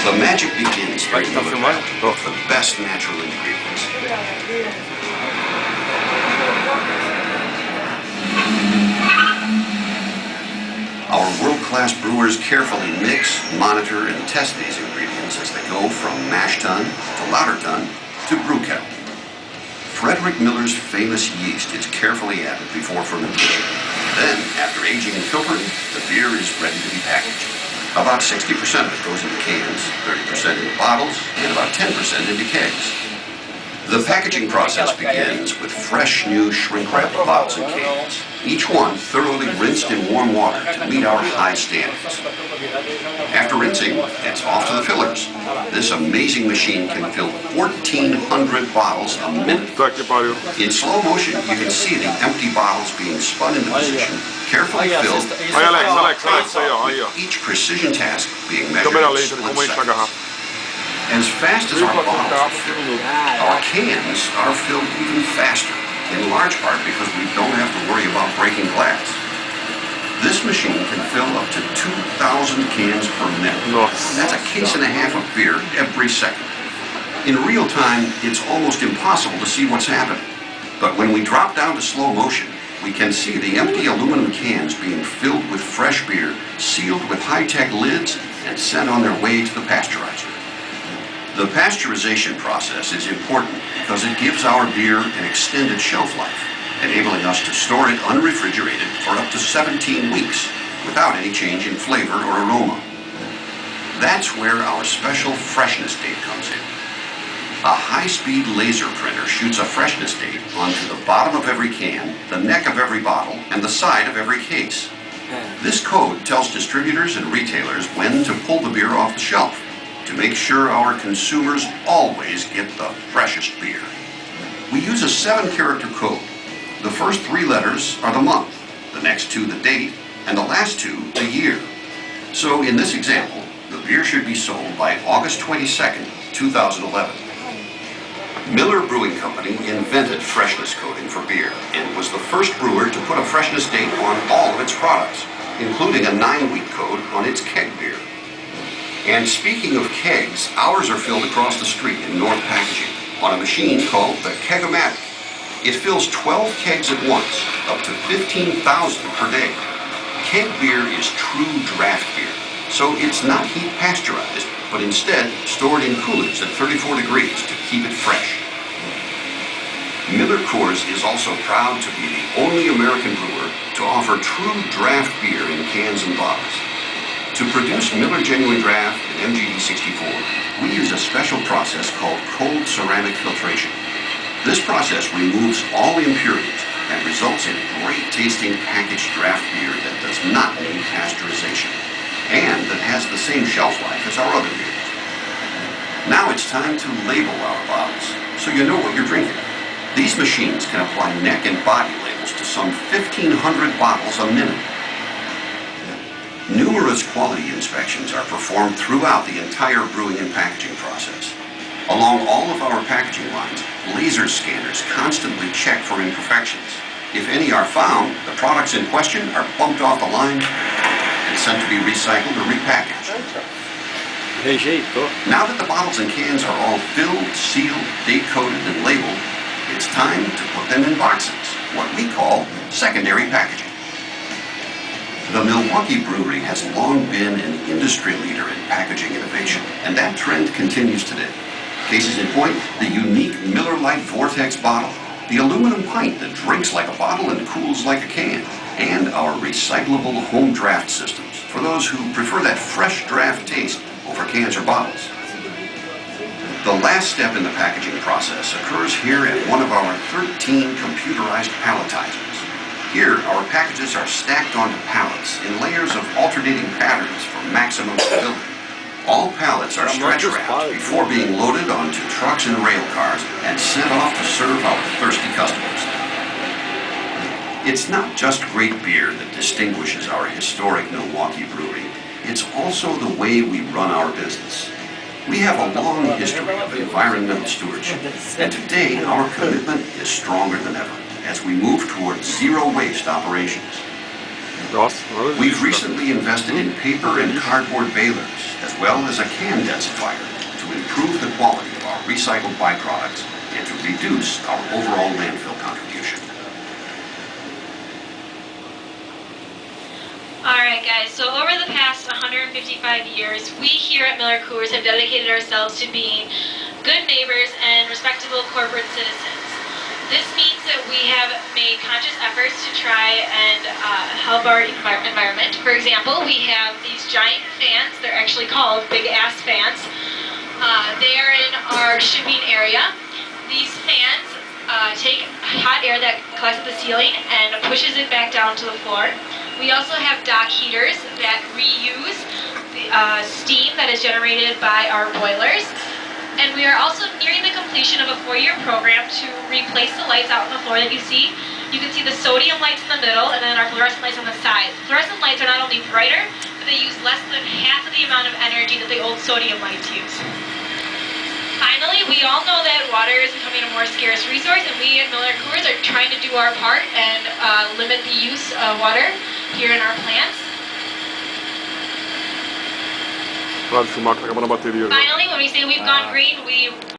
The magic begins here in the best natural ingredients. Our world-class brewers carefully mix, monitor, and test these ingredients as they go from mash tun to lauter tun to brew kettle. Frederick Miller's famous yeast is carefully added before fermentation. Then, after aging and filtering, the beer is ready to be packaged. About 60% of it goes into cans, 30% into bottles, and about 10% into kegs. The packaging process begins with fresh, new shrink-wrapped bottles and cans, each one thoroughly rinsed in warm water to meet our high standards. After rinsing, it's off to the fillers. This amazing machine can fill 1,400 bottles a minute. In slow motion, you can see the empty bottles being spun into position, carefully filled, with each precision task being measured in split seconds. As fast as our bottles are filled, our cans are filled even faster, in large part because we don't have to worry about breaking glass. This machine can fill up to 2,000 cans per minute. That's a case and a half of beer every second. In real time, it's almost impossible to see what's happening. But when we drop down to slow motion, we can see the empty aluminum cans being filled with fresh beer, sealed with high-tech lids, and sent on their way to the pasteurizer. The pasteurization process is important because it gives our beer an extended shelf life, enabling us to store it unrefrigerated for up to 17 weeks without any change in flavor or aroma. That's where our special freshness date comes in. A high-speed laser printer shoots a freshness date onto the bottom of every can, the neck of every bottle, and the side of every case. This code tells distributors and retailers when to pull the beer off the shelf, to make sure our consumers always get the freshest beer. We use a 7-character code. The first 3 letters are the month, the next 2 the date, and the last 2 the year. So in this example, the beer should be sold by August 22nd, 2011. Miller Brewing Company invented freshness coding for beer and was the first brewer to put a freshness date on all of its products, including a 9-week code on its keg beer. And speaking of kegs, ours are filled across the street in North Packaging on a machine called the Keg-O-Matic. It fills 12 kegs at once, up to 15,000 per day. Keg beer is true draft beer, so it's not heat pasteurized, but instead stored in coolers at 34 degrees to keep it fresh. Miller Coors is also proud to be the only American brewer to offer true draft beer in cans and bottles. To produce Miller Genuine Draft and MGD 64, we use a special process called cold ceramic filtration. This process removes all impurities and results in great-tasting packaged draft beer that does not need pasteurization and that has the same shelf life as our other beers. Now it's time to label our bottles so you know what you're drinking. These machines can apply neck and body labels to some 1,500 bottles a minute. Numerous quality inspections are performed throughout the entire brewing and packaging process. Along all of our packaging lines, laser scanners constantly check for imperfections. If any are found, the products in question are bumped off the line and sent to be recycled or repackaged. Now that the bottles and cans are all filled, sealed, date-coded, and labeled, it's time to put them in boxes, what we call secondary packaging. The Milwaukee Brewery has long been an industry leader in packaging innovation, and that trend continues today. Cases in point, the unique Miller Lite Vortex bottle, the aluminum pint that drinks like a bottle and cools like a can, and our recyclable home draft systems for those who prefer that fresh draft taste over cans or bottles. The last step in the packaging process occurs here at one of our 13 computerized palletizers. Here, our packages are stacked onto pallets in layers of alternating patterns for maximum stability. All pallets are stretch wrapped before being loaded onto trucks and rail cars and sent off to serve our thirsty customers. It's not just great beer that distinguishes our historic Milwaukee brewery. It's also the way we run our business. We have a long history of environmental stewardship, and today our commitment is stronger than ever as we move toward zero-waste operations. We've recently invested in paper and cardboard balers, as well as a can densifier, to improve the quality of our recycled byproducts and to reduce our overall landfill contribution. Alright guys, so over the past 155 years, we here at Miller Coors have dedicated ourselves to being good neighbors and respectable corporate citizens. This means that we have made conscious efforts to try and help our environment. For example, we have these giant fans. They're actually called big ass fans. They are in our shipping area. These fans take hot air that collects at the ceiling and pushes it back down to the floor. We also have dock heaters that reuse the steam that is generated by our boilers. And we are also nearing the completion of a 4-year program to replace the lights out on the floor that you see. You can see the sodium lights in the middle and then our fluorescent lights on the side. Fluorescent lights are not only brighter, but they use less than half of the amount of energy that the old sodium lights use. Finally, we all know that water is becoming a more scarce resource, and we at Miller Coors are trying to do our part and limit the use of water here in our plants. Finally, when we say we've gone green, we